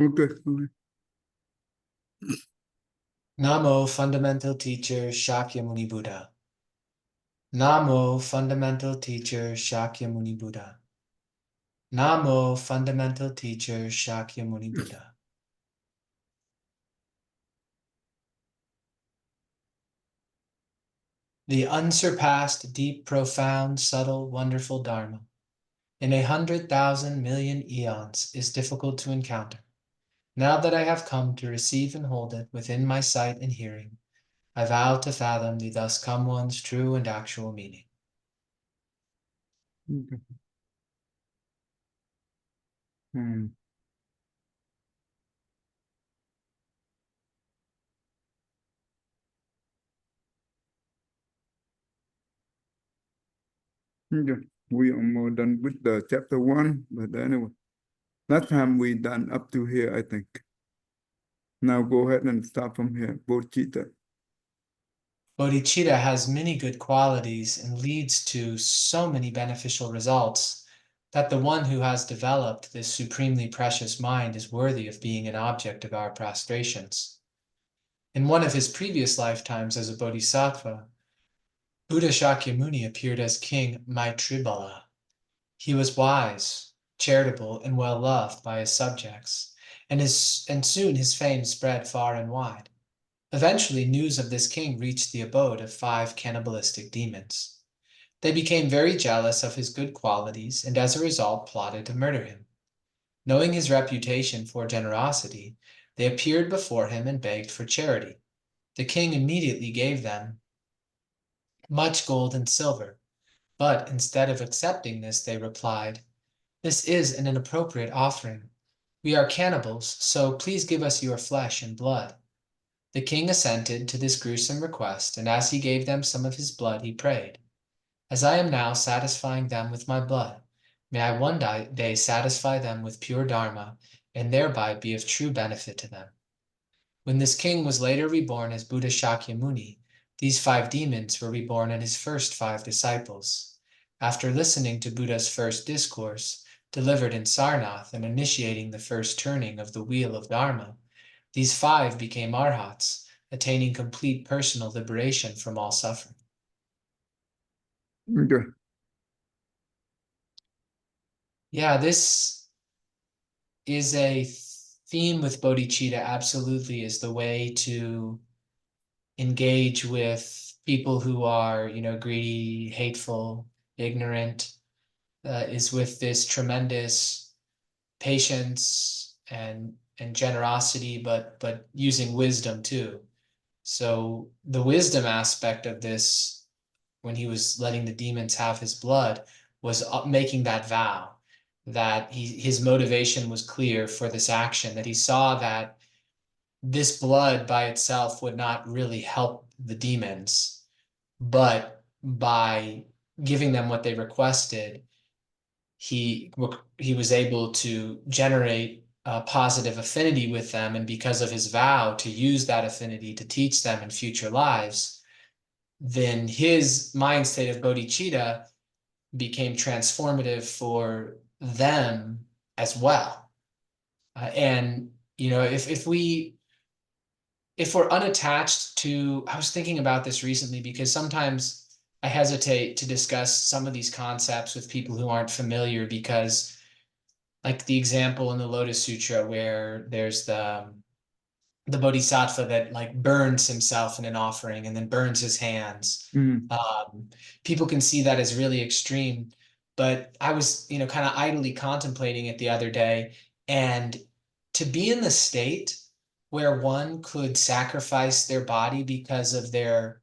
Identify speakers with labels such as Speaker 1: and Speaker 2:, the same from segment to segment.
Speaker 1: Okay. Okay.
Speaker 2: Namo, fundamental teacher Shakyamuni Buddha. Namo, fundamental teacher Shakyamuni Buddha. Namo, fundamental teacher Shakyamuni Buddha. The unsurpassed, deep, profound, subtle, wonderful Dharma in 100,000 million eons is difficult to encounter. Now that I have come to receive and hold it within my sight and hearing, I vow to fathom the thus come one's true and actual meaning.
Speaker 1: Okay. Hmm. Okay. We are more done with the chapter one, but anyway, last time we done up to here, I think. Now go ahead and start from here. Bodhichitta.
Speaker 2: Bodhicitta has many good qualities and leads to so many beneficial results that the one who has developed this supremely precious mind is worthy of being an object of our prostrations. In one of his previous lifetimes as a bodhisattva, Buddha Shakyamuni appeared as King Maitribala. He was wise, charitable, and well loved by his subjects, and soon his fame spread far and wide. Eventually, news of this king reached the abode of 5 cannibalistic demons. They became very jealous of his good qualities and as a result plotted to murder him. Knowing his reputation for generosity, they appeared before him and begged for charity. The king immediately gave them much gold and silver, but instead of accepting this, they replied, "This is an inappropriate offering. We are cannibals, so please give us your flesh and blood." The king assented to this gruesome request, and as he gave them some of his blood, he prayed, "As I am now satisfying them with my blood, may I one day satisfy them with pure Dharma, and thereby be of true benefit to them." When this king was later reborn as Buddha Shakyamuni, these 5 demons were reborn in his first 5 disciples. After listening to Buddha's first discourse, delivered in Sarnath and initiating the first turning of the wheel of Dharma, these 5 became arhats, attaining complete personal liberation from all suffering.
Speaker 1: Okay.
Speaker 2: Yeah, this is a theme with bodhicitta, absolutely, is the way to engage with people who are, greedy, hateful, ignorant, is with this tremendous patience and generosity, but using wisdom too. So the wisdom aspect of this, when he was letting the demons have his blood, was making that vow, that his motivation was clear for this action, that he saw that this blood by itself would not really help the demons, but by giving them what they requested, he he was able to generate a positive affinity with them, and because of his vow to use that affinity to teach them in future lives, then his mind state of bodhicitta became transformative for them as well. And if we're unattached to, I was thinking about this recently because sometimes I hesitate to discuss some of these concepts with people who aren't familiar, because like the example in the Lotus Sutra where there's the bodhisattva that like burns himself in an offering and then burns his hands.
Speaker 1: Mm.
Speaker 2: People can see that as really extreme, but I was, kind of idly contemplating it the other day, and to be in the state where one could sacrifice their body because of their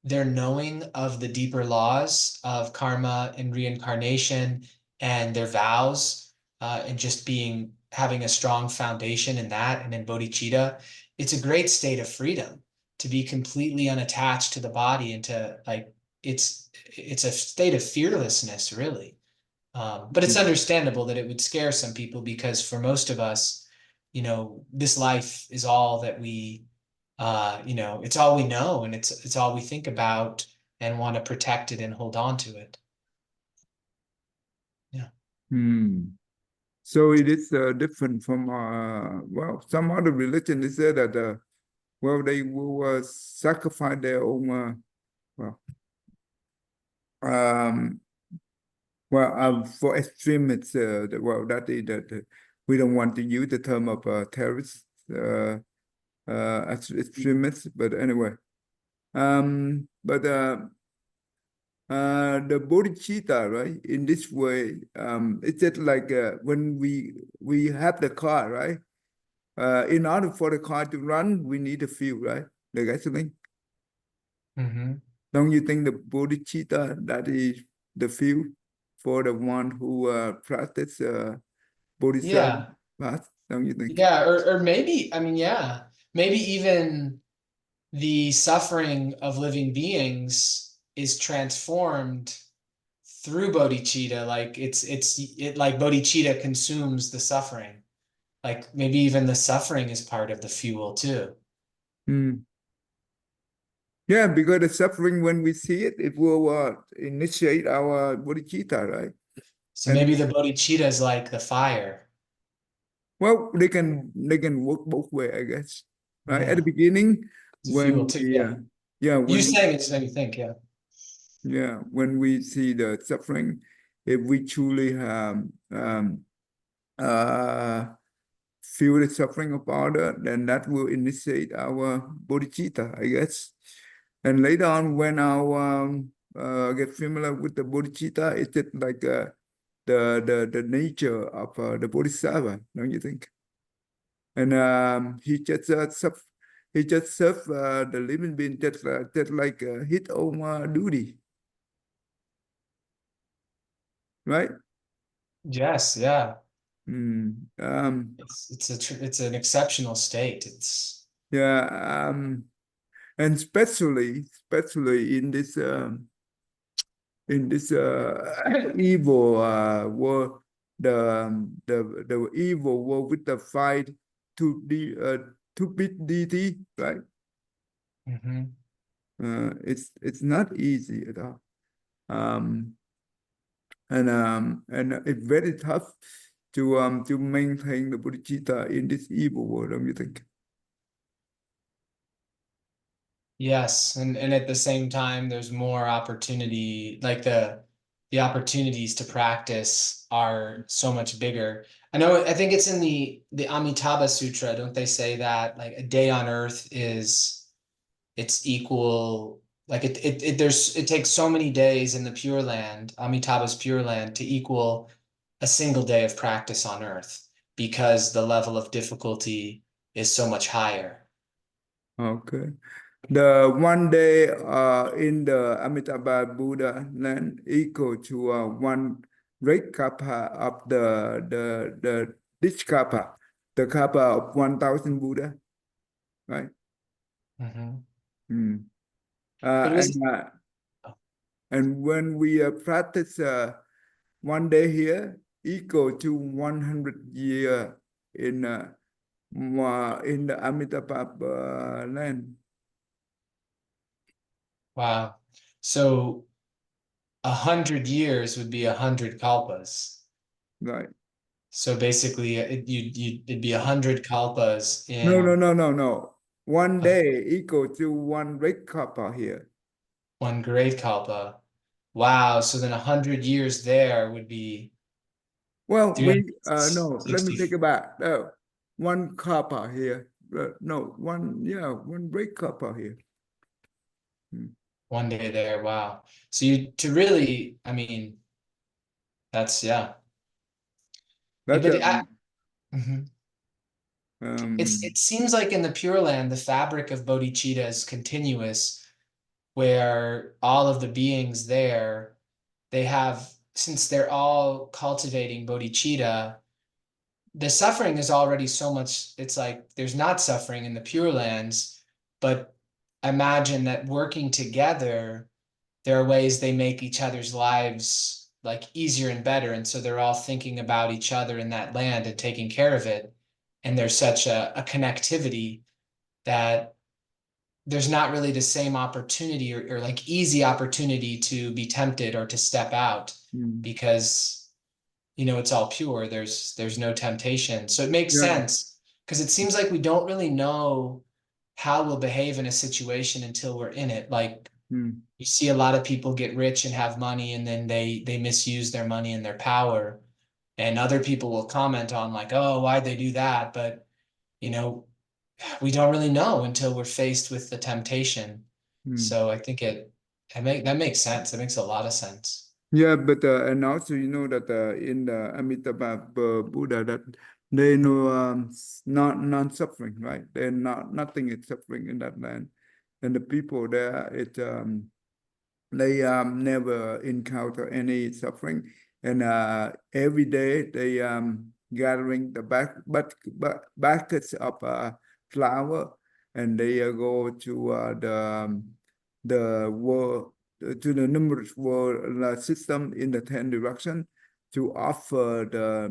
Speaker 2: knowing of the deeper laws of karma and reincarnation and their vows, and just having a strong foundation in that and in bodhicitta, it's a great state of freedom to be completely unattached to the body and to like it's a state of fearlessness, really. But it's understandable that it would scare some people because for most of us, this life is all that it's all we know, and it's all we think about and want to protect it and hold on to it. Yeah.
Speaker 1: Hmm. So it is different from well, some other religion. They say that well, they will sacrifice their own well um for extremists. Well, that is that we don't want to use the term of terrorists as extremists, but anyway. But the bodhicitta, right? In this way, it's just like when we have the car, right? In order for the car to run, we need a fuel, right? The gasoline.
Speaker 2: Mm-hmm.
Speaker 1: Don't you think the bodhicitta that is the fuel for the one who practice bodhisattva
Speaker 2: Yeah.
Speaker 1: path? Don't you think?
Speaker 2: Yeah. Or maybe, I mean, yeah, maybe even the suffering of living beings is transformed through bodhicitta. Like it like bodhicitta consumes the suffering. Like maybe even the suffering is part of the fuel too.
Speaker 1: Hmm. Yeah, because the suffering, when we see it, it will initiate our bodhicitta, right?
Speaker 2: So
Speaker 1: And
Speaker 2: maybe the bodhicitta is like the fire.
Speaker 1: well, they can work both way, I guess. Right at the
Speaker 2: Yeah.
Speaker 1: beginning,
Speaker 2: It's a fuel
Speaker 1: when
Speaker 2: too.
Speaker 1: we
Speaker 2: Yeah.
Speaker 1: yeah
Speaker 2: You
Speaker 1: when
Speaker 2: saying it just made me think, yeah.
Speaker 1: when we see the suffering, if we truly uh feel the suffering of other, then that will initiate our bodhicitta, I guess. And later on, when our get familiar with the bodhicitta, it's just like the nature of the bodhisattva, don't you think? And he just serve the living being just like his own duty, right?
Speaker 2: Yes, yeah.
Speaker 1: Mm.
Speaker 2: It's an exceptional state. It's
Speaker 1: Yeah, and especially in this evil world, the evil world with the fight to beat deity, right?
Speaker 2: Mhm.
Speaker 1: It's not easy at all. Um, and it's very tough to maintain the bodhicitta in this evil world, don't you think?
Speaker 2: Yes, and at the same time, there's more opportunity, like the opportunities to practice are so much bigger. I think it's in the Amitabha Sutra, don't they say that like a day on earth is it's equal, like it takes so many days in the Pure Land, Amitabha's Pure Land, to equal a single day of practice on earth because the level of difficulty is so much higher.
Speaker 1: Okay. The one day in the Amitabha Buddha land equal to one great kappa of the this kappa, the kappa of 1,000 Buddha, right?
Speaker 2: Mhm.
Speaker 1: Mm.
Speaker 2: But it was
Speaker 1: And when we practice one day here equal to 100 year in in the Amitabha land,
Speaker 2: wow. So 100 years would be 100 kalpas.
Speaker 1: right?
Speaker 2: So basically, it'd be 100 kalpas
Speaker 1: No, no,
Speaker 2: in
Speaker 1: no, no, no. One
Speaker 2: a,
Speaker 1: day equal to one red kappa here.
Speaker 2: one great kalpa. Wow. So then 100 years there would be
Speaker 1: Well, we no. Let me
Speaker 2: 360
Speaker 1: take it back. No, one kappa here. No, one red kappa here. Hmm.
Speaker 2: one day there. Wow. So you to really, I mean, that's yeah.
Speaker 1: That's
Speaker 2: But mhm.
Speaker 1: um
Speaker 2: It seems like in the Pure Land, the fabric of bodhicitta is continuous, where all of the beings there, they have, since they're all cultivating bodhicitta, the suffering is already so much, it's like there's not suffering in the Pure Lands, but imagine that working together, there are ways they make each other's lives like easier and better. And so they're all thinking about each other in that land and taking care of it. And there's such a connectivity that there's not really the same opportunity or like easy opportunity to be tempted or to step out
Speaker 1: hmm.
Speaker 2: because it's all pure. There's no temptation. So it makes
Speaker 1: Yeah.
Speaker 2: sense because it seems like we don't really know how we'll behave in a situation until we're in it. Like
Speaker 1: Mm,
Speaker 2: you see a lot of people get rich and have money and then they misuse their money and their power. And other people will comment on like, oh, why'd they do that? But you know, we don't really know until we're faced with the temptation.
Speaker 1: mm.
Speaker 2: So I think that makes sense. It makes a lot of sense.
Speaker 1: Yeah, but and also that in the Amitabha Buddha that they know not non-suffering, right? They're nothing is suffering in that land, and the people there they never encounter any suffering, and every day they gathering the baskets of flour, and they go to the world to the numerous world system in the 10 direction to offer the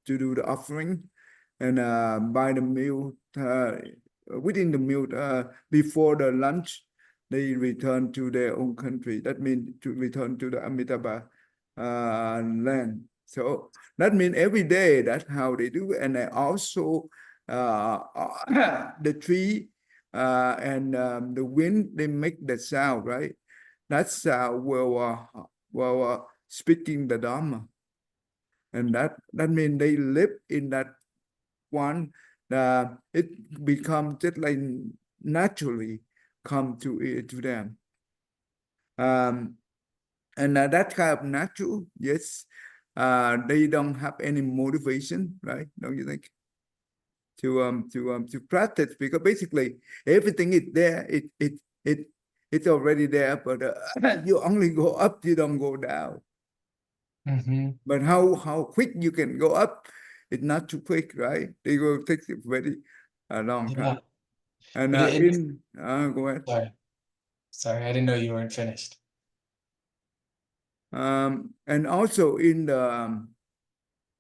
Speaker 1: to do the offering, and by the meal within the meal before the lunch they return to their own country. That means to return to the Amitabha land. So that means every day that's how they do. And they also the tree and the wind, they make the sound, right? That's speaking the Dharma. And that means they live in that one, it becomes just like naturally come to them. Um, and that kind of natural, yes, they don't have any motivation, right? Don't you think? To practice, because basically everything is there. It's already there, but you only go up, you don't go down.
Speaker 2: Mm-hmm.
Speaker 1: But how quick you can go up, it's not too quick, right? They will take a very long
Speaker 2: Yeah.
Speaker 1: time. And
Speaker 2: But
Speaker 1: go ahead.
Speaker 2: sorry, I didn't know you weren't finished.
Speaker 1: And also in the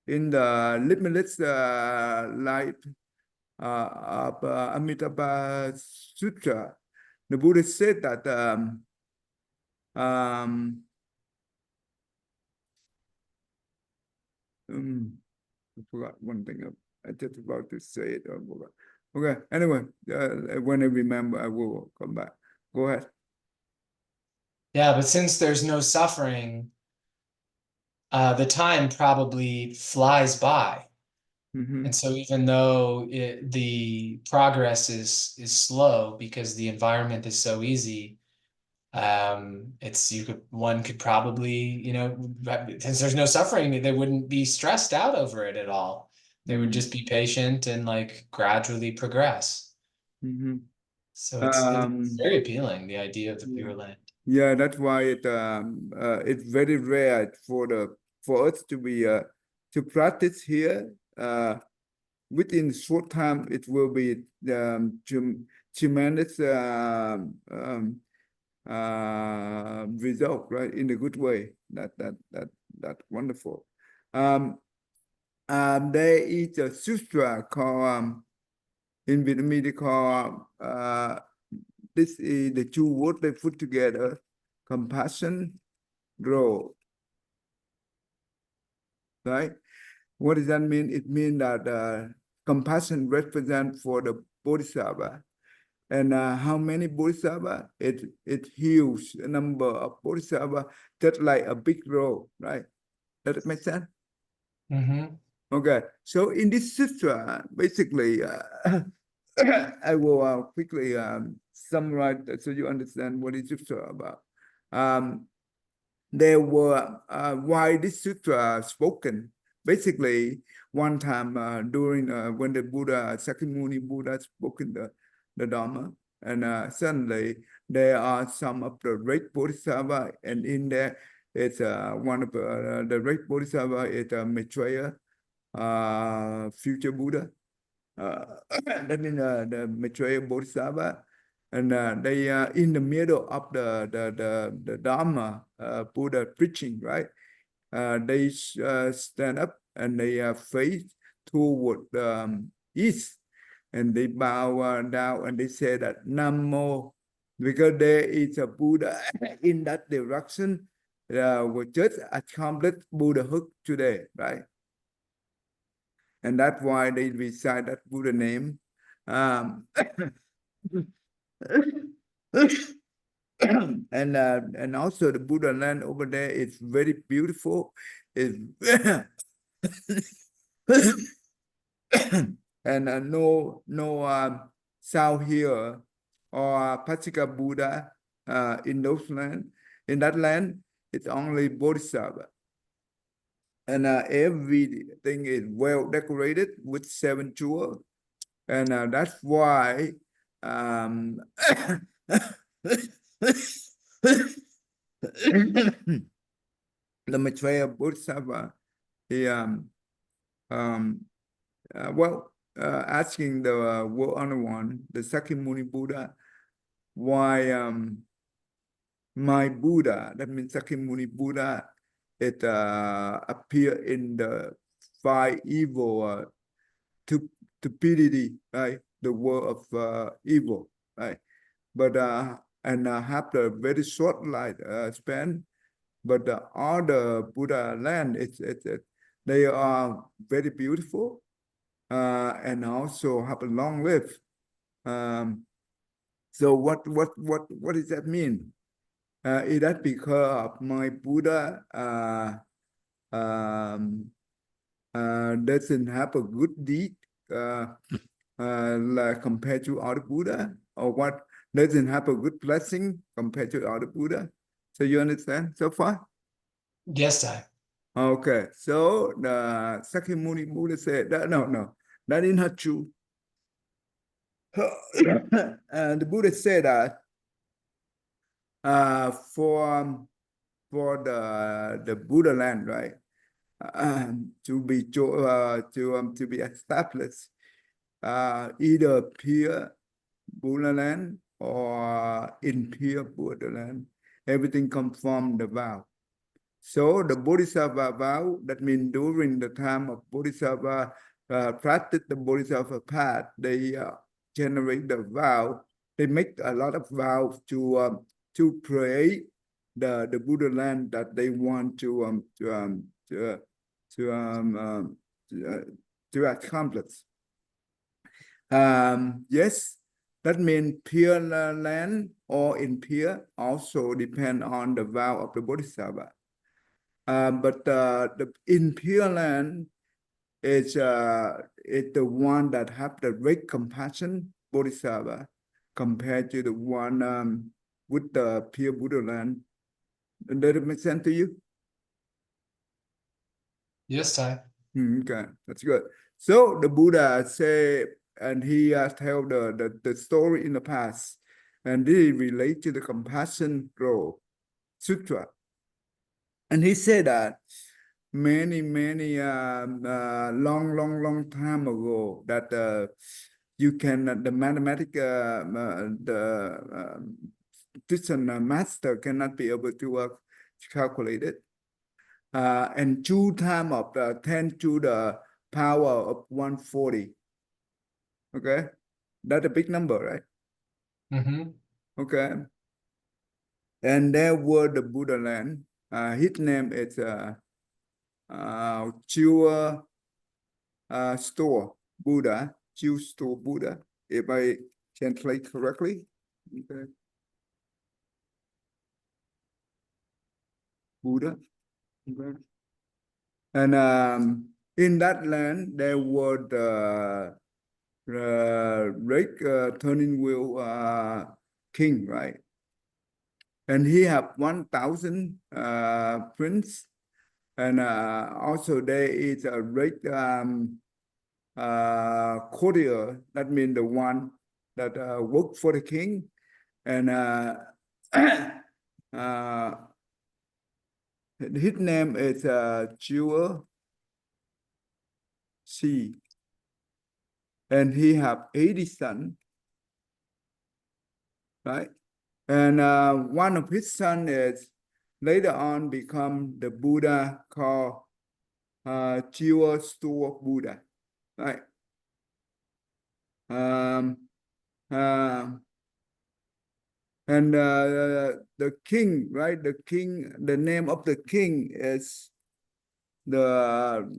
Speaker 1: limitless light of Amitabha Sutra, the Buddha said that um, I forgot one thing. I just about to say it. I forgot. Okay. Anyway, when I remember, I will come back. Go ahead.
Speaker 2: Yeah, but since there's no suffering, the time probably flies by.
Speaker 1: Mm-hmm.
Speaker 2: And so even though the progress is slow because the environment is so easy, one could probably, since there's no suffering, they wouldn't be stressed out over it at all. They would
Speaker 1: Mm-hmm.
Speaker 2: just be patient and like gradually progress.
Speaker 1: Mm-hmm.
Speaker 2: So it's
Speaker 1: Um,
Speaker 2: very appealing, the idea of the
Speaker 1: yeah.
Speaker 2: Pure Land.
Speaker 1: Yeah, that's why it's very rare for us to be to practice here. Within short time, it will be tremendous result, right? In a good way. That's wonderful. Um, there is a sutra called in Vietnamese they call this is the two words they put together: compassion, growth. Right? What does that mean? It means that compassion represents for the bodhisattva. And how many bodhisattva? It heals a number of bodhisattva, just like a big road, right? Does it make sense?
Speaker 2: Mm-hmm.
Speaker 1: Okay. So in this sutra, basically, I will quickly summarize so you understand what is sutra about. Um, there were why this sutra spoken. Basically, one time during when the Buddha, Sakyamuni Buddha spoken the Dharma, and suddenly there are some of the great Bodhisattva, and in there it's one of the great Bodhisattva is Maitreya, future Buddha. That means the Maitreya Bodhisattva, and they in the middle of the Dharma Buddha preaching, right? They stand up and they face toward east, and they bow down and they say that Namo, because there is a Buddha in that direction, we just accomplished Buddhahood today, right? And that's why they recite that Buddha name. And also the Buddha land over there is very beautiful. It's and no south here or Patika Buddha in those land. In that land, it's only Bodhisattva. And everything is well decorated with 7 jewels. And that's why the Maitreya Bodhisattva, he asking the world honored one, the Sakyamuni Buddha, why my Buddha, that means Sakyamuni Buddha, it appear in the 5 evil stupidity, right? The world of evil, right? But and have a very short life span. But the other Buddha land, they are very beautiful and also have a long life. So what does that mean? Is that because my Buddha doesn't have a good deed like compared to other Buddha, or what doesn't have a good blessing compared to other Buddha? So you understand so far?
Speaker 2: Yes, I.
Speaker 1: Okay, so the Sakyamuni Buddha said that no, that is not true. And the Buddha said that for the Buddha land, right, to be established, either pure Buddha land or impure Buddha land, everything comes from the vow. So the Bodhisattva vow, that means during the time of Bodhisattva practice the Bodhisattva path, they generate the vow. They make a lot of vows to pray the Buddha land that they want to accomplish. Yes, that means pure land or impure also depend on the vow of the Bodhisattva. But the impure land is the one that have the great compassion, Bodhisattva, compared to the one with the pure Buddha land. Does it make sense to you?
Speaker 2: Yes, I.
Speaker 1: Okay, that's good. So the Buddha say, and he tell the story in the past, and this relate to the compassion role sutra. And he said that many long time ago that you can the mathematic the master cannot be able to calculate it. And 2 times of 10 to the power of 140. Okay, that's a big number, right?
Speaker 2: Mm-hmm.
Speaker 1: Okay, and there were the Buddha land. His name is Chiwa Store Buddha, Chiw Store Buddha, if I translate correctly. Okay. Buddha. Okay. And in that land, there were the great turning wheel king, right? And he have 1,000 prince, and also there is a great courtier. That means the one that worked for the king, and his name is Chua Si, and he have 80 sons, right? And one of his sons is later on become the Buddha called Jiva Store Buddha, right? Um, uh, And the king, right? The king, the name of the king is the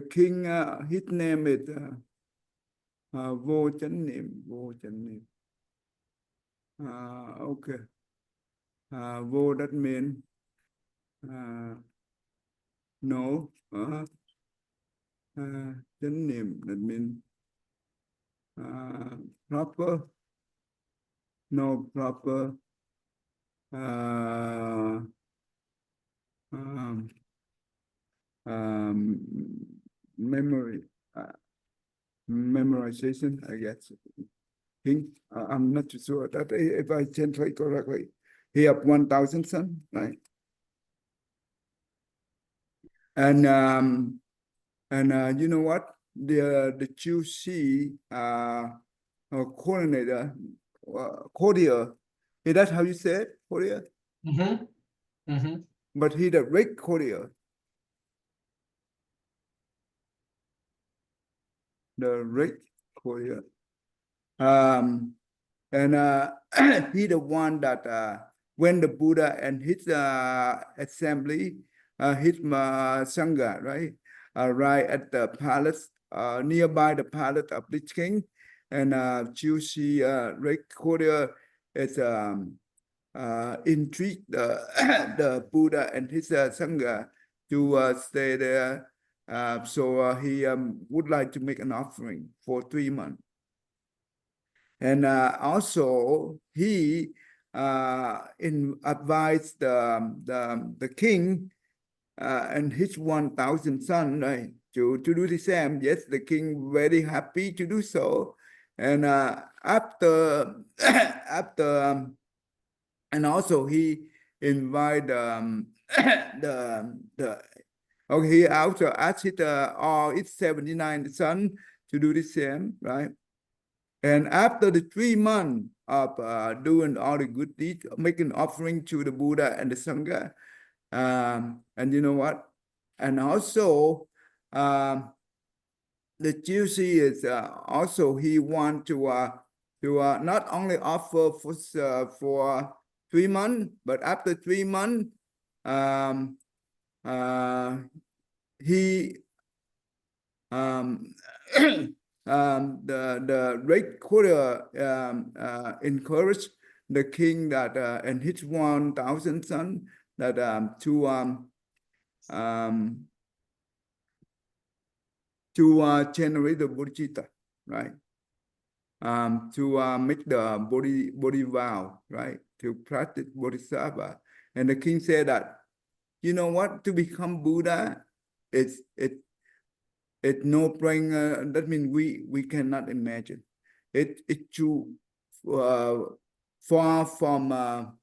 Speaker 1: king. His name is Vô Chánh Niệm. Vô Chánh Niệm. Okay. Vô that mean no. Chánh Niệm that mean proper. No proper. Memory, memorization, I guess. I'm not too sure that if I translate correctly. He have 1,000 sons, right? And you know what? The QC coordinator, courier. Is that how you say it? Courier?
Speaker 2: Mm-hmm. Mm-hmm.
Speaker 1: But he the rate courier. The rate courier. And he the one that when the Buddha and his assembly, his Sangha, right, right at the palace, nearby the palace of the king, and Chushi recorder is intrigued the Buddha and his Sangha to stay there. So he would like to make an offering for 3 months. And also he advised the king and his 1,000 sons, right, to do the same. Yes, the king very happy to do so. And after and also he invite okay, he also asked all its 79 sons to do the same, right? And after the 3 months of doing all the good deeds, making offering to the Buddha and the Sangha, and you know what? And also, the juicy is also he want to not only offer for 3 months, but after 3 months, he the great quarter encouraged the king that and his 1,000 sons that to generate the bodhicitta, right? To make the body vow, right? To practice bodhisattva. And the king said that, you know what? To become Buddha, it's no brainer. That means we cannot imagine. It's too far from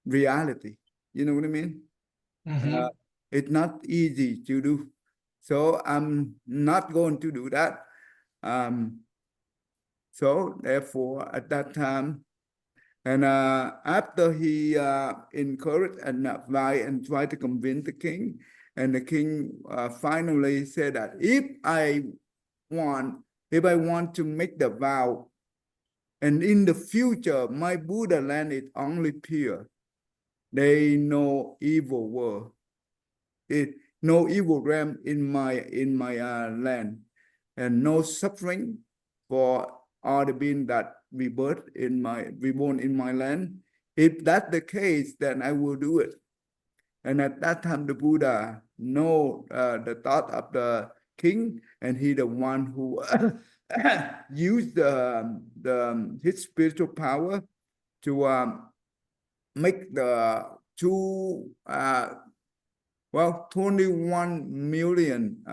Speaker 1: reality. You know what I mean?
Speaker 2: Mm-hmm.
Speaker 1: It's not easy to do. So I'm not going to do that. So therefore, at that time, and after he encouraged and advised and tried to convince the king, and the king finally said that if I want to make the vow, and in the future my Buddha land is only pure, there no evil world, no evil realm in my land, and no suffering for all the beings that we born in my land. If that's the case, then I will do it. And at that time, the Buddha know the thought of the king, and he the one who used his spiritual power to make the 21 million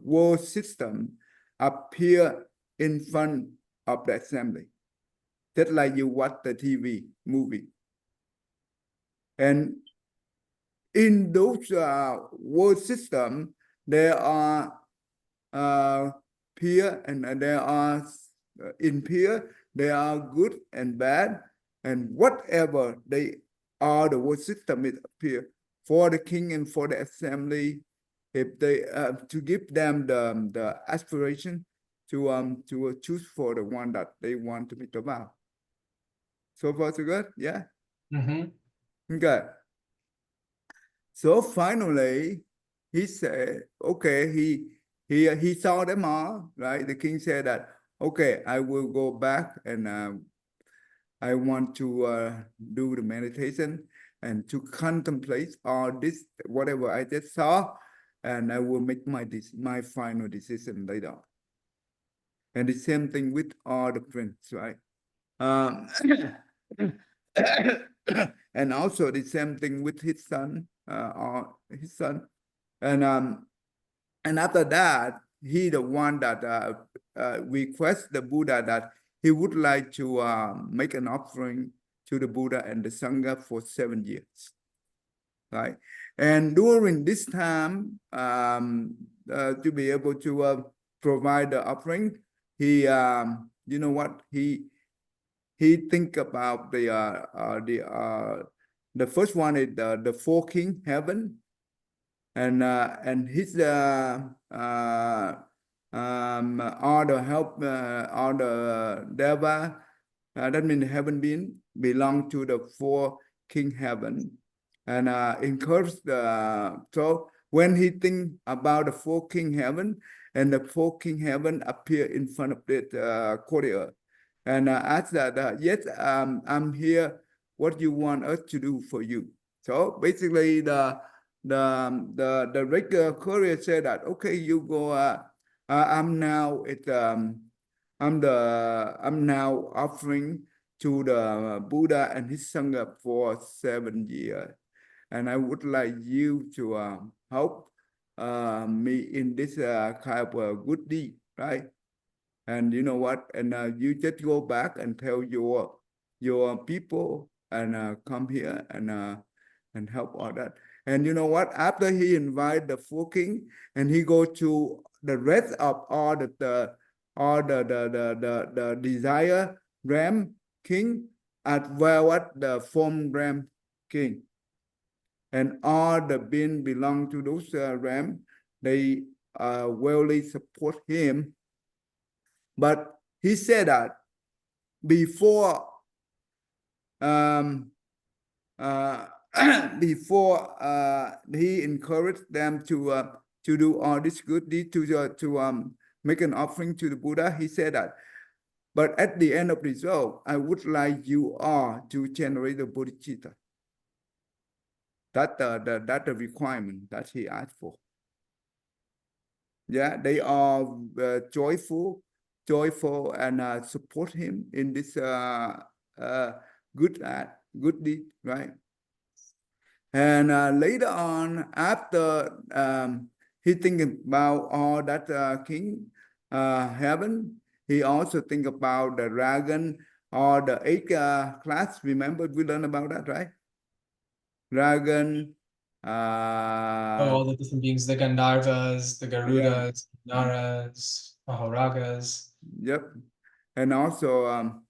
Speaker 1: world system appear in front of the assembly, just like you watch the TV movie. And in those world system, there are pure and there are impure, there are good and bad, and whatever they are, the world system is pure for the king and for the assembly, if they to give them the aspiration to choose for the one that they want to make the vow. So far, so good? Yeah?
Speaker 2: Mm-hmm.
Speaker 1: Okay. So finally, he said, okay, he saw them all, right? The king said that, okay, I will go back and I want to do the meditation and to contemplate all this, whatever I just saw, and I will make my final decision later. And the same thing with all the friends, right? Um, and also the same thing with his son, or his son. And after that, he the one that request the Buddha that he would like to make an offering to the Buddha and the Sangha for 7 years, right? And during this time, to be able to provide the offering, he, you know what, he think about the first one is the four king heaven, and his all the help all the deva, that means heaven being belong to the four king heaven, and encourage the so when he think about the four king heaven, and the four king heaven appear in front of the courtier, and ask that yes, I'm here, what you want us to do for you. So basically the regular courier said that, okay, you go, I'm now I'm now offering to the Buddha and his Sangha for 7 years, and I would like you to help me in this kind of good deed, right? And you know what? And you just go back and tell your people and come here and help all that. And you know what? After he invite the four king, and he go to the rest of all all the desire ram king, as well as the form ram king, and all the being belong to those ram, they willingly support him. But he said that before um, uh, before he encouraged them to do all this good deed, to make an offering to the Buddha, he said that, but at the end of the result, I would like you all to generate the Bodhichitta. That's the requirement that he asked for. Yeah, they are joyful, and support him in this uh, good deed, right? And later on, after he thinking about all that king heaven, he also think about the dragon or the eight class. Remember, we learned about that, right? Dragon.
Speaker 2: Oh, all the different beings, the Gandharvas, the
Speaker 1: Yeah.
Speaker 2: Garudas, Naras, Mahoragas.
Speaker 1: Yep. And also,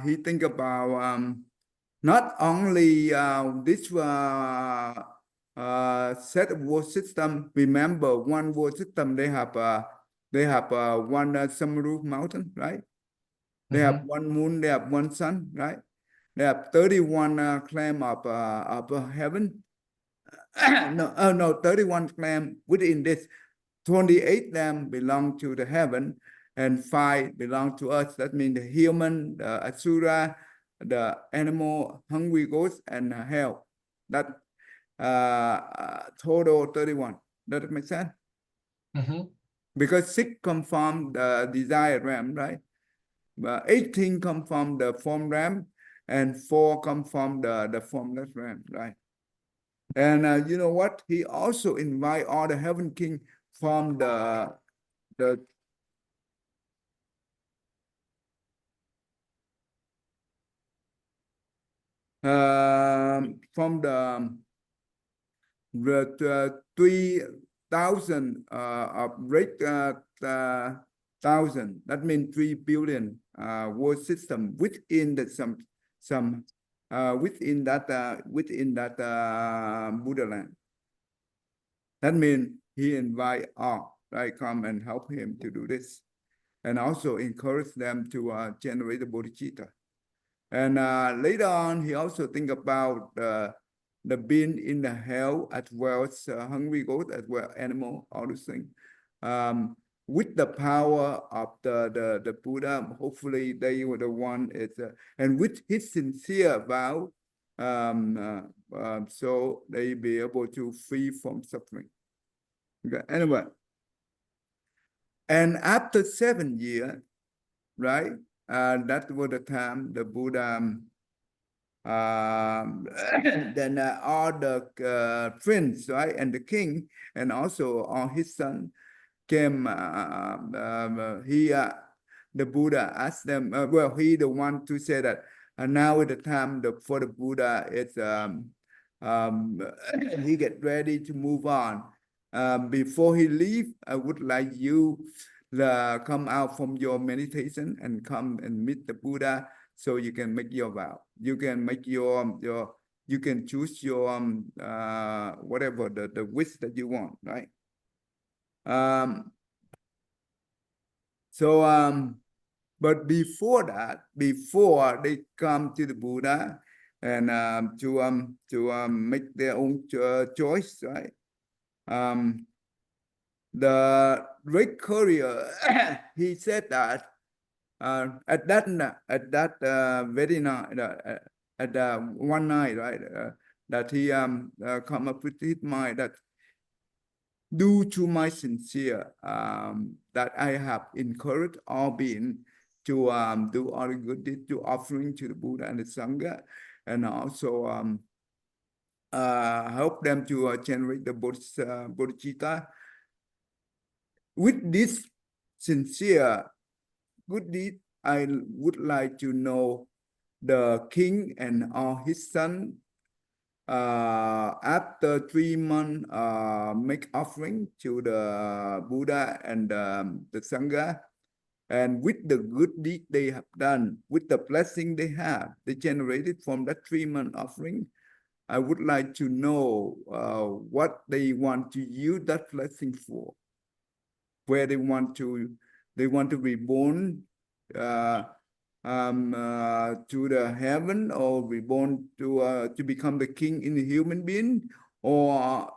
Speaker 1: he think about not only this set of world system. Remember, one world system, they have one Samaru mountain, right? They have
Speaker 2: Mm-hmm.
Speaker 1: one moon, they have one sun, right? They have 31 claim of heaven. No, 31 claim within this. 28 them belong to the heaven, and 5 belong to us. That means the human, the asura, the animal, hungry ghost, and hell. That total 31. Does that make sense?
Speaker 2: Mm-hmm.
Speaker 1: Because 6 come from the desired realm, right? 18 come from the form realm, and 4 come from the formless realm, right? And you know what? He also invite all the heaven king from the from the 3,000 of rate thousand. That means 3 billion world system within the some within that Buddha land. That means he invite all, right, come and help him to do this. and also encourage them to generate the bodhicitta. And later on, he also think about the being in the hell as well as hungry goat, as well animal, all those things. With the power of the Buddha, hopefully they were the one. And with his sincere vow, so they be able to free from suffering. Okay. Anyway, and after 7 years, right? That was the time the Buddha. Then all the prince, right, and the king, and also all his son came. The Buddha asked them. Well, he the one to say that now is the time for the Buddha. It's he get ready to move on. Before he leave, I would like you come out from your meditation and come and meet the Buddha, so you can make your vow. You can make your you can choose your whatever the wish that you want, right? But before that, before they come to the Buddha and to make their own choice, right? The great courier he said that at that very night, at one night, right? That he come up with his mind that due to my sincere that I have encouraged all beings to do all the good deeds, to offering to the Buddha and the Sangha, and also help them to generate the Bodhichitta. With this sincere good deed, I would like to know the king and all his son after 3 months make offering to the Buddha and the Sangha, and with the good deed they have done, with the blessing they generated from that 3-month offering, I would like to know what they want to use that blessing for, where they want to be born to the heaven, or reborn to become the king in the human being, or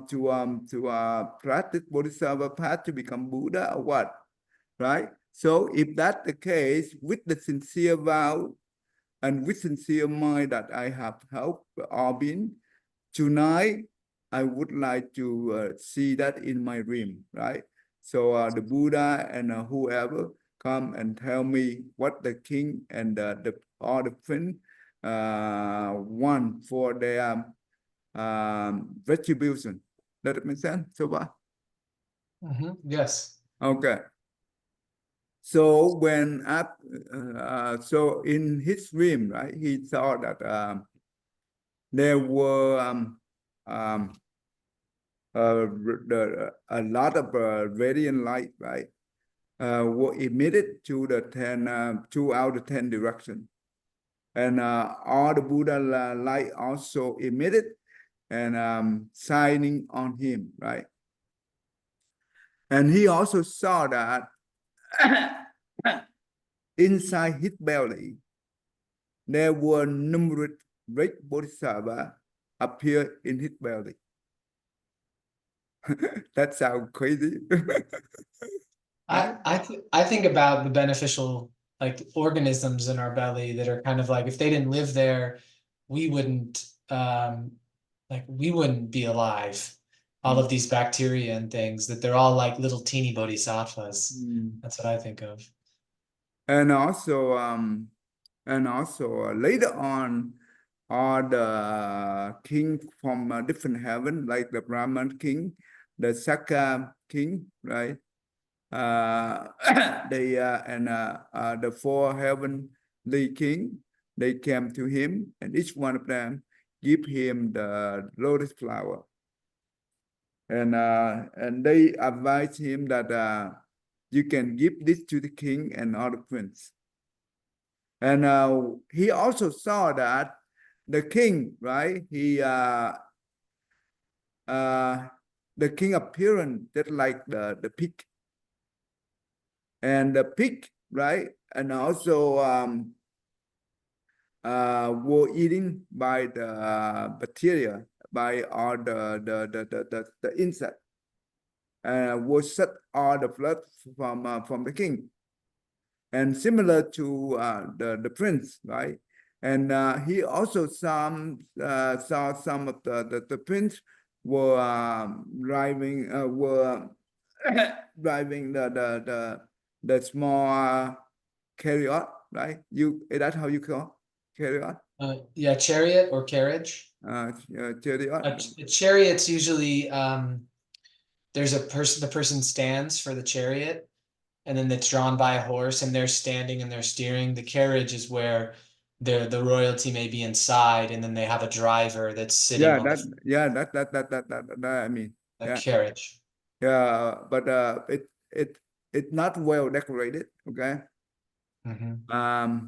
Speaker 1: to practice Bodhisattva path to become Buddha, or what, right? So if that's the case, with the sincere vow and with sincere mind that I have helped all beings, tonight I would like to see that in my dream, right? So the Buddha and whoever come and tell me what the king and all the prince want for their retribution. Does it make sense so far?
Speaker 2: Yes.
Speaker 1: Okay. So when so in his dream, right, he saw that there were a lot of radiant light, right, were emitted to the 2 out of 10 directions, and all the Buddha light also emitted and shining on him, right? And he also saw that inside his belly there were numerous great bodhisattvas appear in his belly. That sounds crazy.
Speaker 2: I think about the beneficial like organisms in our belly that are kind of like, if they didn't live there, we wouldn't we wouldn't be alive. All of these bacteria and things, that they're all like little teeny bodhisattvas. That's what I think of.
Speaker 1: And also later on, are the king from a different heaven, like the Brahman king, the Sakka king, right? They and the 4 heavenly king, they came to him, and each one of them give him the lotus flower, and they advise him that you can give this to the king and all the prince. And he also saw that the king, right? The king appearance just like the pig. and the pig, right? And also were eaten by the bacteria, by all the insect, was suck all the blood from the king, and similar to the prince, right? And he also saw some of the prince were were driving the small chariot, right? That's how you call chariot,
Speaker 2: Yeah, chariot or carriage.
Speaker 1: chariot.
Speaker 2: A chariot's usually there's a person, the person stands for the chariot, and then it's drawn by a horse, and they're standing and they're steering. The carriage is where the royalty may be inside, and then they have a driver that's sitting
Speaker 1: Yeah,
Speaker 2: on
Speaker 1: that I mean,
Speaker 2: the
Speaker 1: yeah,
Speaker 2: carriage.
Speaker 1: yeah, but it's not well decorated, okay.
Speaker 2: Mm-hmm.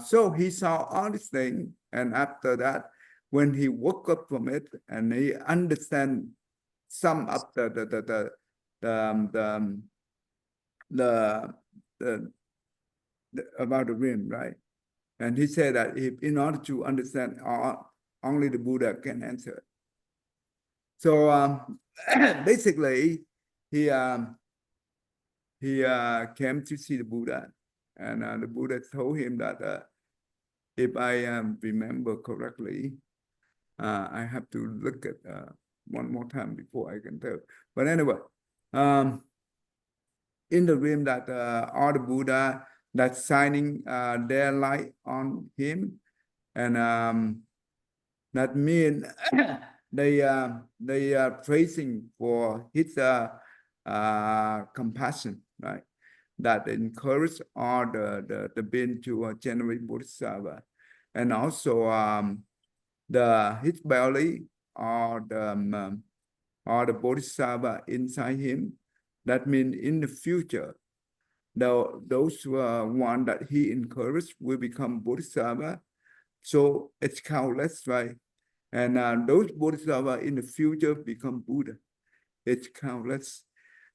Speaker 1: So he saw all these things, and after that, when he woke up from it and he understand some of the the, the, about the dream, right? And he said that if, in order to understand, only the Buddha can answer. So basically, he came to see the Buddha, and the Buddha told him that if I remember correctly, I have to look at one more time before I can tell. But anyway, in the dream that all the Buddha that's shining their light on him, and that means they are praising for his compassion, right? That encourage all the being to generate bodhisattva, and also his belly or the bodhisattva inside him. That means in the future, those one that he encouraged will become bodhisattva. So it's countless, right? And those bodhisattva in the future become Buddha. It's countless.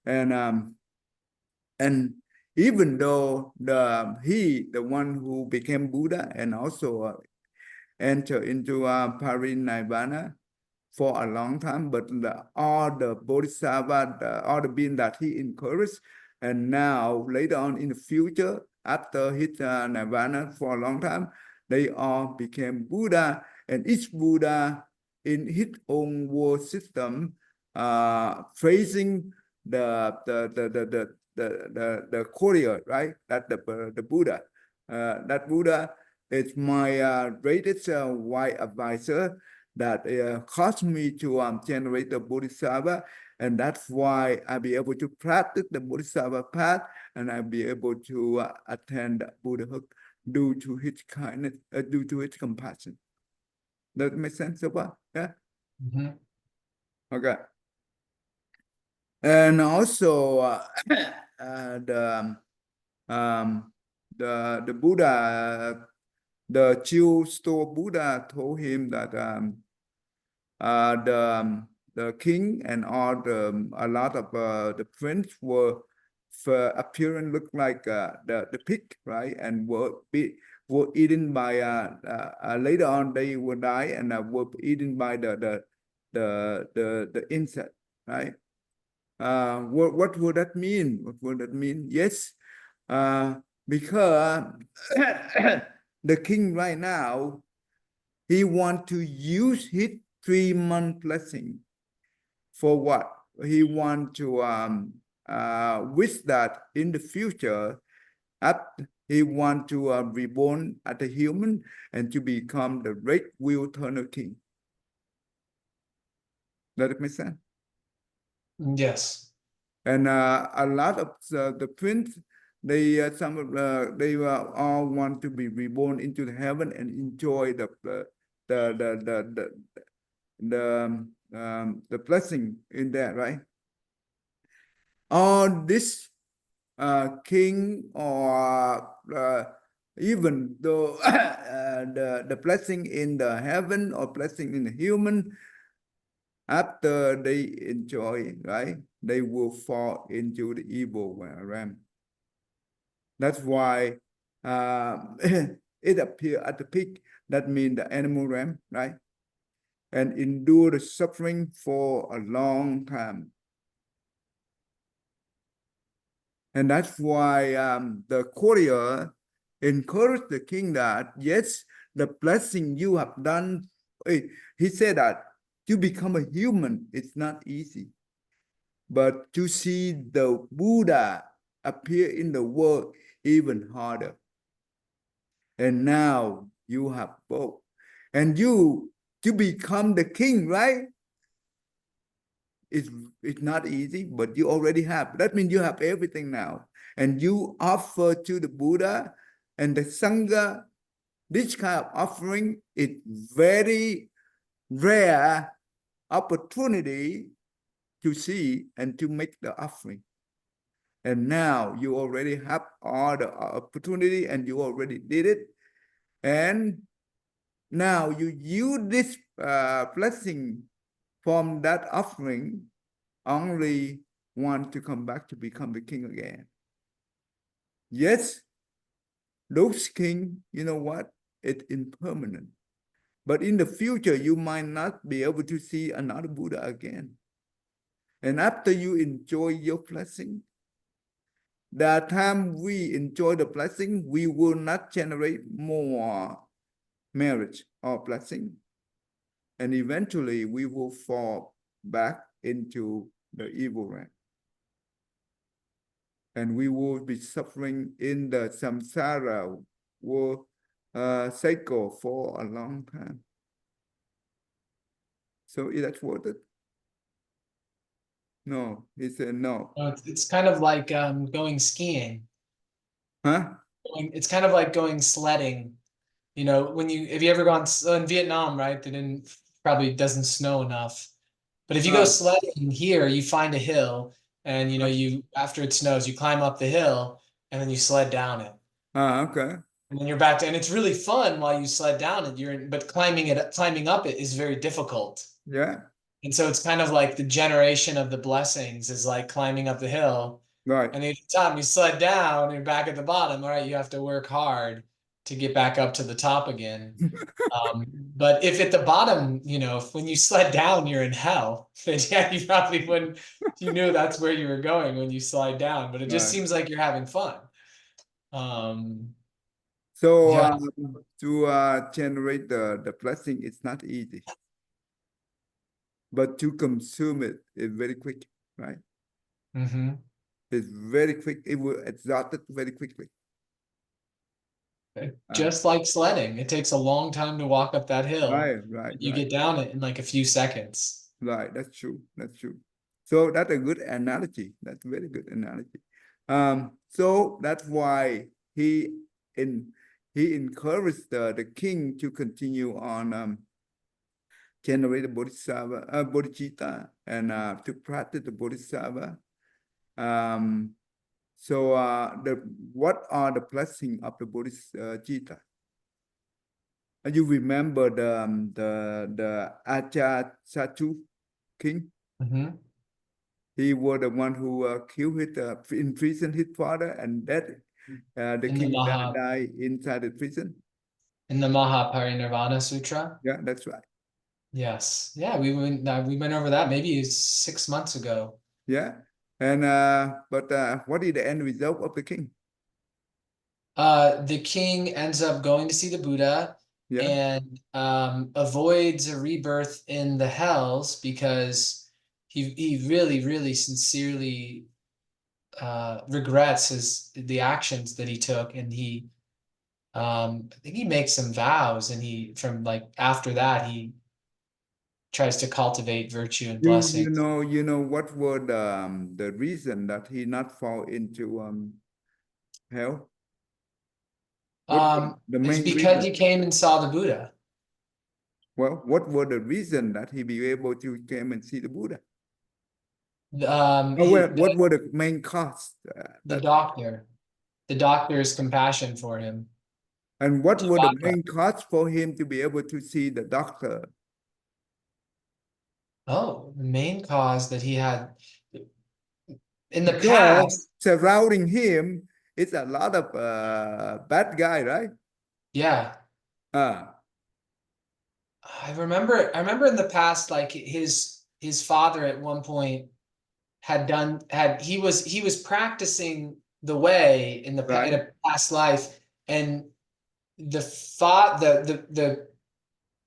Speaker 1: And even though the one who became Buddha and also enter into parinirvana for a long time, but all the bodhisattva, all the being that he encouraged, and now later on in the future, after his nirvana for a long time, they all became Buddha, and each Buddha in his own world system, praising the courier, right? That the Buddha, that Buddha is my greatest white advisor that caused me to generate the Bodhisattva, and that's why I'll be able to practice the Bodhisattva path, and I'll be able to attain Buddhahood due to his kindness, due to his compassion. Does that make sense so far? Yeah.
Speaker 2: Mm-hmm.
Speaker 1: Okay. And also the Buddha, the Chiu Store Buddha told him that the king and all a lot of the prince were for appearance look like the pig, right? And were eaten by later on they will die and were eaten by the insect, right? What would that mean? What would that mean? Yes, because the king right now, he want to use his 3-month blessing for what? He want to wish that in the future, he want to reborn as a human and to become the great will eternal king. Does it make sense?
Speaker 2: Yes.
Speaker 1: And a lot of the prince, they all want to be reborn into the heaven and enjoy the blessing in that, right? All this king or even though the blessing in the heaven or blessing in the human, after they enjoy, right? they will fall into the evil realm. That's why it appears at the peak. That means the animal realm, right? And endure the suffering for a long time. And that's why the courtier encouraged the king that, yes, the blessing you have done, he said that to become a human, it's not easy. But to see the Buddha appear in the world, even harder. And now you have both. And you to become the king, right? It's not easy, but you already have. That means you have everything now. And you offer to the Buddha and the Sangha this kind of offering is very rare opportunity to see and to make the offering. And now you already have all the opportunity and you already did it. And now you use this blessing from that offering, only want to come back to become the king again. Yes, those king, you know what? It's impermanent. But in the future, you might not be able to see another Buddha again. And after you enjoy your blessing, the time we enjoy the blessing, we will not generate more marriage or blessing. And eventually we will fall back into the evil realm. And we will be suffering in the samsara cycle for a long time. So is that worth it? No, he said no.
Speaker 2: It's kind of like going skiing.
Speaker 1: Huh?
Speaker 2: It's kind of like going sledding. You know, have you ever gone in Vietnam, right? They didn't probably doesn't snow enough. But if you go sledding here, you find a hill, and you after it snows, you climb up the hill, and then you sled down it.
Speaker 1: Okay.
Speaker 2: And then you're back to, and it's really fun while you sled down it. But climbing up it is very difficult.
Speaker 1: Yeah.
Speaker 2: And so it's kind of like the generation of the blessings is like climbing up the hill.
Speaker 1: Right.
Speaker 2: And the time you sled down, you're back at the bottom. All right, you have to work hard to get back up to the top again. But if at the bottom, when you sled down, you're in hell, then yeah, you probably wouldn't, you knew that's where you were going when you slide down, but it just seems like you're having fun.
Speaker 1: So
Speaker 2: Yeah.
Speaker 1: to generate the blessing, it's not easy. But to consume it is very quick, right?
Speaker 2: Mm-hmm.
Speaker 1: It's very quick. It will exhaust it very quickly.
Speaker 2: Just like sledding, it takes a long time to walk up that hill.
Speaker 1: Right.
Speaker 2: You get down it in like a few seconds.
Speaker 1: Right, that's true. That's true. So that's a good analogy. That's a very good analogy. So that's why he encouraged the king to continue on generate the bodhichitta and to practice the bodhisattva. So what are the blessings of the bodhichitta? You remember the Ajahn king?
Speaker 2: Mm-hmm.
Speaker 1: He was the one who killed his imprisoned his father, and that the king died inside the prison.
Speaker 2: In the Mahaparinirvana Sutra.
Speaker 1: Yeah, that's right.
Speaker 2: Yes. Yeah, we went over that maybe 6 months ago.
Speaker 1: Yeah, and but what is the end result of the king?
Speaker 2: The king ends up going to see the Buddha.
Speaker 1: Yeah.
Speaker 2: And avoids a rebirth in the hells because he really, really sincerely regrets the actions that he took, and I think he makes some vows, and after that he tries to cultivate virtue and blessing.
Speaker 1: You know what were the reason that he not fall into hell? What the
Speaker 2: It's
Speaker 1: main
Speaker 2: because
Speaker 1: reason?
Speaker 2: he came and saw the Buddha.
Speaker 1: Well, what were the reason that he be able to come and see the Buddha? What were the main cause?
Speaker 2: The doctor's compassion for him.
Speaker 1: And what were the main cause for him to be able to see the doctor?
Speaker 2: Oh, the main cause that he had, In the
Speaker 1: because
Speaker 2: past,
Speaker 1: surrounding him is a lot of bad guy, right?
Speaker 2: yeah.
Speaker 1: Ah,
Speaker 2: I remember in the past, like his father at one point he was practicing the way in
Speaker 1: right.
Speaker 2: a past life, and the fa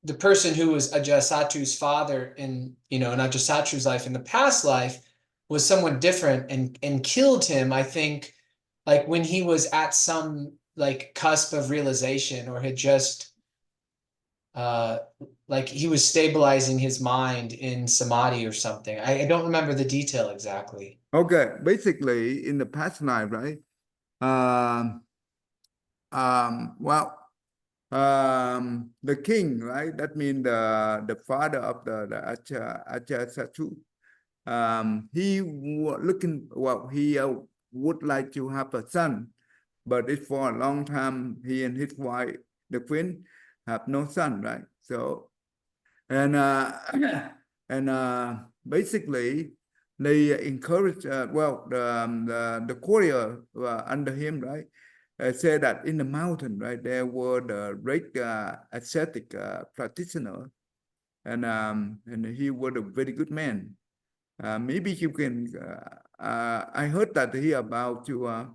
Speaker 2: the person who was Ajatasattu's father in, in Ajatasattu's life in the past life was someone different and killed him, I think, like when he was at some like cusp of realization, or had just uh like he was stabilizing his mind in samadhi or something. I don't remember the detail exactly.
Speaker 1: Okay, basically in the past life, right? Um, well, the king, right? That means the father of the Ajatasattu. He looking, well, he would like to have a son, but it's for a long time. He and his wife, the queen, have no son, right? So and and basically they encourage well the courier under him, right, said that in the mountain, right, there were the great ascetic practitioner, and he was a very good man. Maybe you can I heard that he about to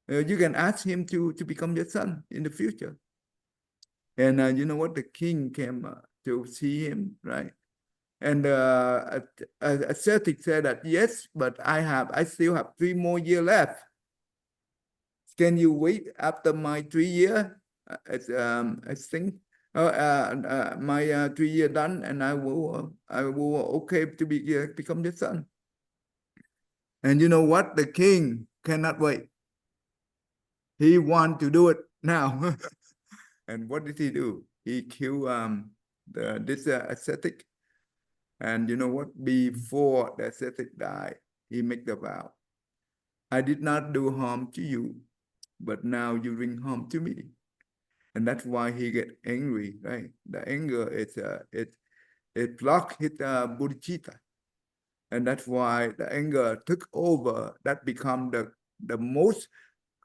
Speaker 1: you can ask him to become your son in the future. And you know what, the king came to see him, right? And ascetic said that yes, but I still have 3 more years left. Can you wait after my 3 year? I think my 3 year done, and I will okay to become the son. And you know what? The king cannot wait. He want to do it now. And what did he do? He killed this ascetic. And you know what? Before the ascetic died, he made the vow. I did not do harm to you, but now you bring harm to me. And that's why he get angry, right? The anger is it blocked his bodhicitta. And that's why the anger took over. That become the most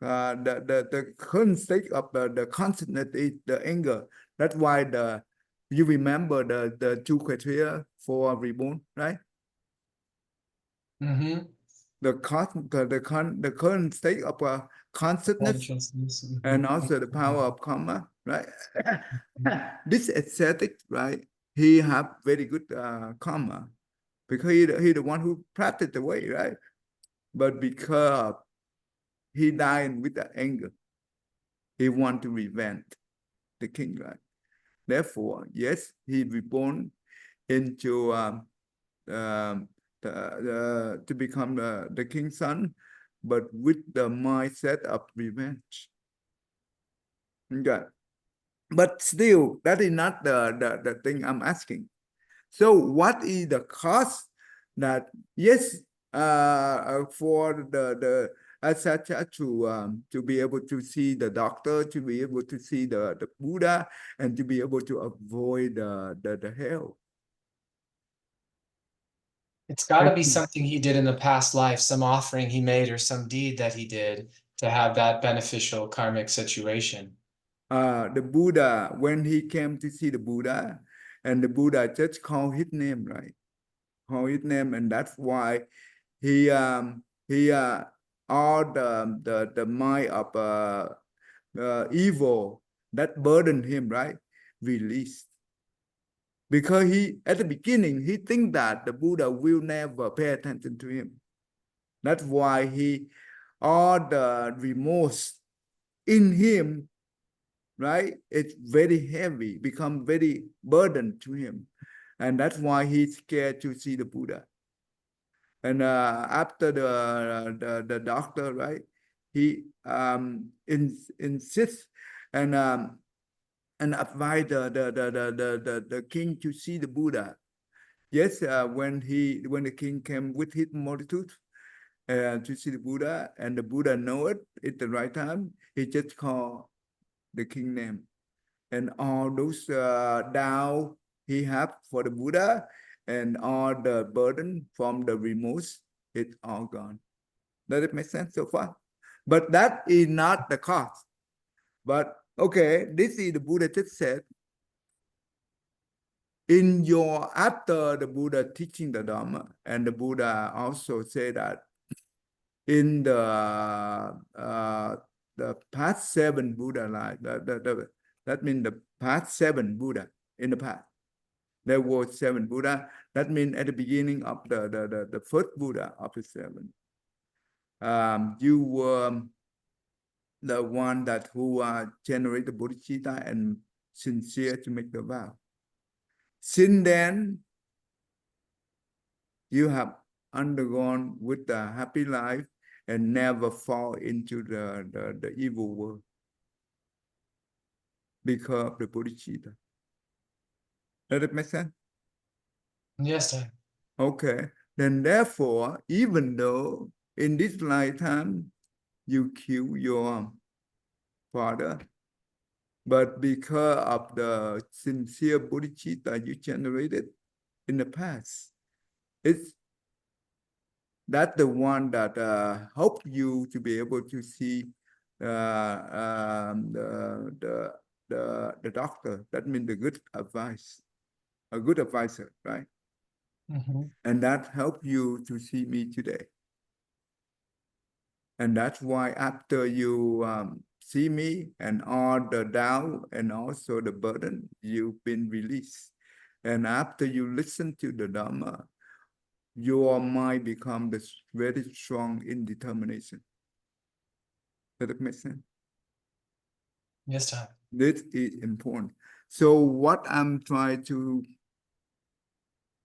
Speaker 1: the current state of the consciousness is the anger. That's why the you remember the 2 criteria for reborn, right?
Speaker 2: Mm-hmm.
Speaker 1: The current state of consciousness,
Speaker 2: Consciousness.
Speaker 1: and also the power of karma, right? This ascetic, right? He have very good karma because he the one who practiced the way, right? But because he died with the anger, he want to revenge the king, right? Therefore, yes, he reborn into um, to become the king's son, but with the mindset of revenge. Okay. But still, that is not the thing I'm asking. So what is the cost that, yes, for the etc. To be able to see the doctor, to be able to see the Buddha, and to be able to avoid the hell?
Speaker 2: It's got to be something he did in the past life, some offering he made or some deed that he did to have that beneficial karmic situation.
Speaker 1: The Buddha, when he came to see the Buddha, and the Buddha just called his name, right? Call his name, and that's why he all the mind of evil that burdened him, right, released. Because he at the beginning he think that the Buddha will never pay attention to him. That's why he all the remorse in him, right? It's very heavy, become very burden to him. And that's why he's scared to see the Buddha. And after the doctor, right, he insists and advise the king to see the Buddha. Yes, when the king came with his multitude to see the Buddha, and the Buddha know it at the right time, he just called the king name, and all those doubt he have for the Buddha and all the burden from the remorse, it's all gone. Does it make sense so far? But that is not the cause. But okay, this is the Buddha just said. In your, after the Buddha teaching the Dharma, and the Buddha also say that in the past 7 Buddha life, that means the past 7 Buddha in the past. There were 7 Buddha. That means at the beginning of the first Buddha of the 7, you were the one that who generate the bodhicitta and sincere to make the vow. Since then, you have undergone with the happy life and never fall into the evil world because of the bodhicitta. Does it make sense?
Speaker 2: Yes, sir.
Speaker 1: Okay. Then therefore, even though in this lifetime you kill your father, but because of the sincere bodhicitta you generated in the past, it's that's the one that help you to be able to see the doctor. That means the good advice, a good advisor, right?
Speaker 2: Mm-hmm.
Speaker 1: And that helped you to see me today. And that's why after you see me and all the doubt and also the burden, you've been released. And after you listen to the Dharma, your mind becomes very strong in determination. Does that make sense?
Speaker 2: Yes, sir.
Speaker 1: This is important. So what I'm trying to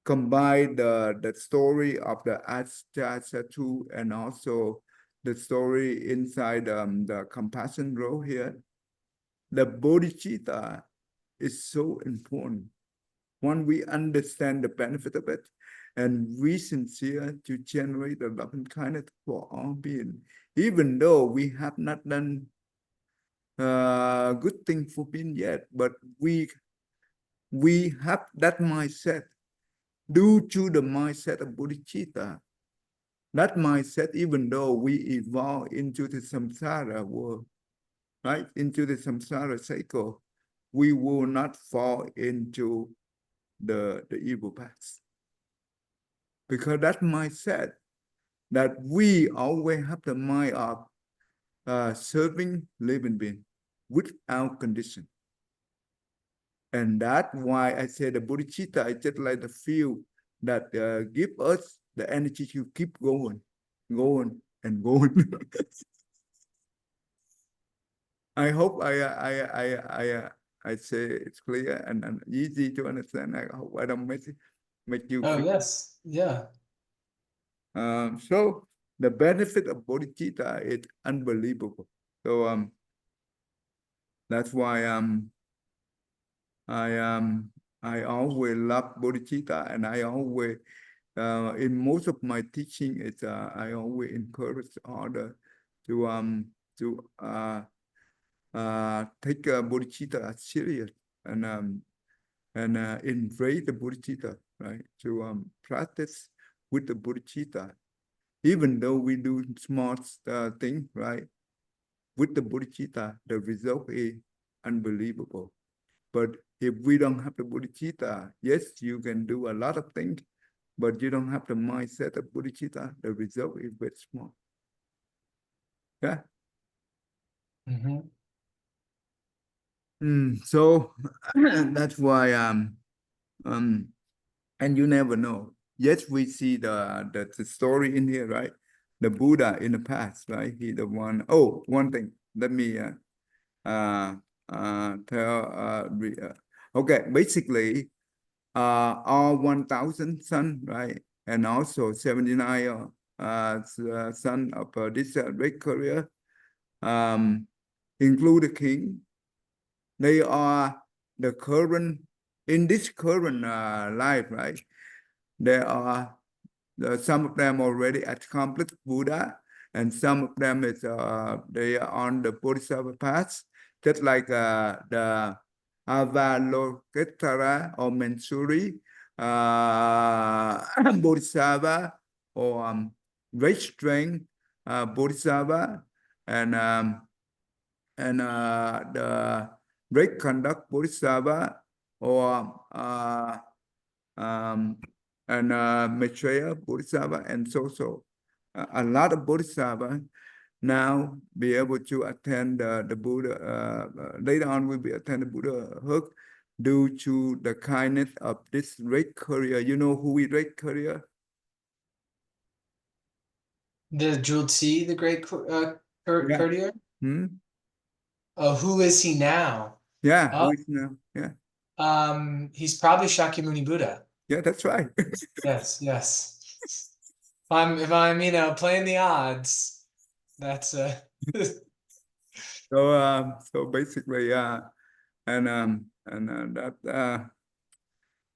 Speaker 1: combine the story of the Ajahn and also the story inside the compassion role here. The bodhicitta is so important. When we understand the benefit of it, and we sincere to generate the loving kindness for all beings, even though we have not done good thing for being yet, but we have that mindset due to the mindset of bodhicitta. That mindset, even though we evolve into the samsara world, right, into the samsara cycle, we will not fall into the evil path. Because that mindset that we always have the mind of serving living being without condition. And that's why I say the bodhicitta is just like the fuel that give us the energy to keep going, and going. I hope I say it's clear and easy to understand. I hope I don't make you
Speaker 2: Oh,
Speaker 1: feel.
Speaker 2: yes. Yeah.
Speaker 1: So the benefit of bodhicitta is unbelievable. So that's why I always love bodhicitta, and I always in most of my teaching it's I always encourage others to take bodhicitta serious and embrace the bodhicitta, right? To practice with the bodhicitta, even though we do small thing, right? With the bodhicitta, the result is unbelievable. But if we don't have the bodhicitta, yes, you can do a lot of things, but you don't have the mindset of bodhicitta, the result is very small. Yeah.
Speaker 2: Mm-hmm.
Speaker 1: So that's why and you never know. Yes, we see the story in here, right? The Buddha in the past, right? He the one. Oh, one thing. Let me tell. Okay, basically, all 1,000 son, right, and also 79 son of this great career, include the king. They are the current in this current life, right? There are some of them already accomplished Buddha, and some of them is they are on the Bodhisattva path, just like the Avalokitara or Mansuri, Bodhisattva or great strength, Bodhisattva and the great conduct Bodhisattva or um, and Maitreya Bodhisattva and so. A lot of Bodhisattva now be able to attend the Buddha. Later on, will be attend the Buddhahood due to the kindness of this great courier. You know who is great courier?
Speaker 2: The Julzi, the great
Speaker 1: Yeah.
Speaker 2: courtier.
Speaker 1: Hmm?
Speaker 2: Who is he now?
Speaker 1: Yeah, who
Speaker 2: Oh,
Speaker 1: is now? Yeah.
Speaker 2: he's probably Shakyamuni Buddha.
Speaker 1: Yeah, that's right.
Speaker 2: Yes, yes. If I'm playing the odds, that's
Speaker 1: So basically, that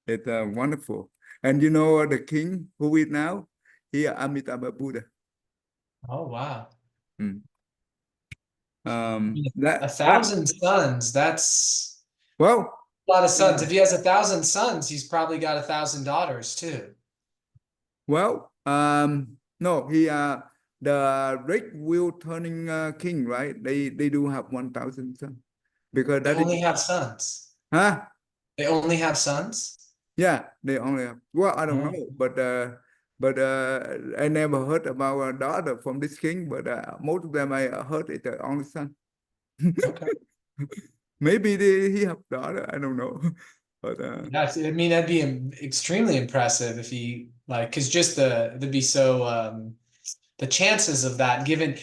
Speaker 1: it's wonderful. And you know the king who is now? He Amitabha Buddha.
Speaker 2: oh wow.
Speaker 1: Mm.
Speaker 2: A
Speaker 1: That
Speaker 2: thousand sons, that's
Speaker 1: well,
Speaker 2: a lot of sons.
Speaker 1: uh,
Speaker 2: If he has 1,000 sons, he's probably got 1,000 daughters too.
Speaker 1: no, he the red wheel turning king, right? They do have 1,000 sons because
Speaker 2: They
Speaker 1: that is
Speaker 2: only have sons.
Speaker 1: huh?
Speaker 2: They only have sons?
Speaker 1: Yeah, they only have. Well, I don't
Speaker 2: Oh,
Speaker 1: know, but I never heard about a daughter from this king, but most of them I heard it's the only son.
Speaker 2: okay.
Speaker 1: Maybe he have daughter, I don't know, but
Speaker 2: Yeah, I mean that'd be extremely impressive if he like, because just the be so the chances of that, given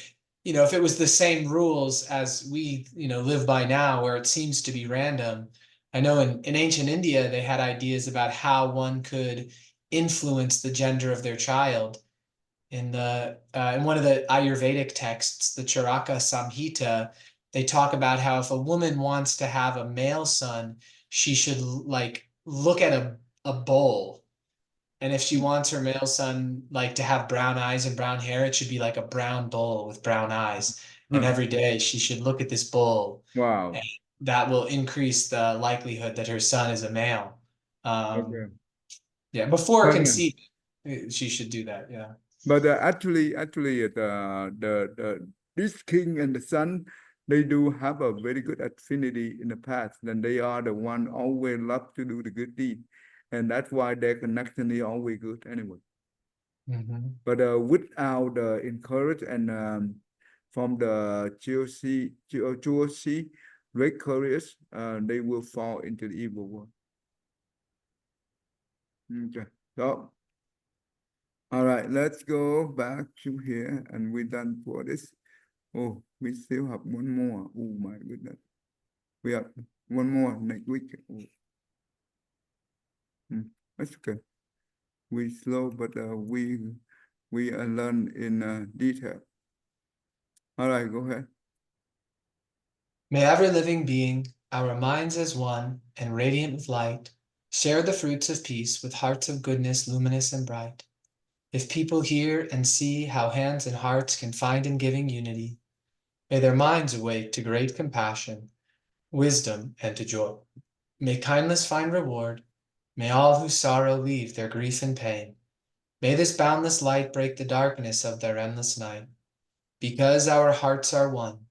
Speaker 2: if it was the same rules as we live by now, where it seems to be random. I know in ancient India they had ideas about how one could influence the gender of their child. In one of the Ayurvedic texts, the Charaka Samhita, they talk about how if a woman wants to have a male son, she should like look at a bowl, and if she wants her male son like to have brown eyes and brown hair, it should be like a brown bowl with brown eyes. And
Speaker 1: huh.
Speaker 2: every day she should look at this bowl, and
Speaker 1: Wow.
Speaker 2: that will increase the likelihood that her son is a male.
Speaker 1: Okay.
Speaker 2: Yeah, before
Speaker 1: But
Speaker 2: conceiving, she should do that. Yeah.
Speaker 1: actually, the this king and the son, they do have a very good affinity in the past, and they are the one always love to do the good deed, and that's why their connection is always good anyway.
Speaker 2: Mhm.
Speaker 1: But without the encourage and from the GOC great courage, they will fall into the evil world. Okay. So, all right, let's go back to here, and we're done for this. Oh, we still have one more. Oh my goodness. We have one more next week. Oh, that's okay. We slow, but we learn in detail. All right, go ahead.
Speaker 2: May every living being, our minds as one and radiant with light, share the fruits of peace with hearts of goodness luminous and bright. If people hear and see how hands and hearts can find in giving unity, may their minds awake to great compassion, wisdom, and to joy. May kindness find reward. May all who sorrow leave their grief and pain. May this boundless light break the darkness of their endless night. Because our hearts are one,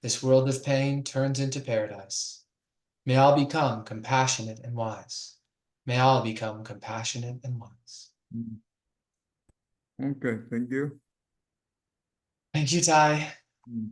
Speaker 2: this world of pain turns into paradise. May all become compassionate and wise. May all become compassionate and wise.
Speaker 1: Mm. Okay, thank you.
Speaker 2: Thank you, Tai.
Speaker 1: Mm.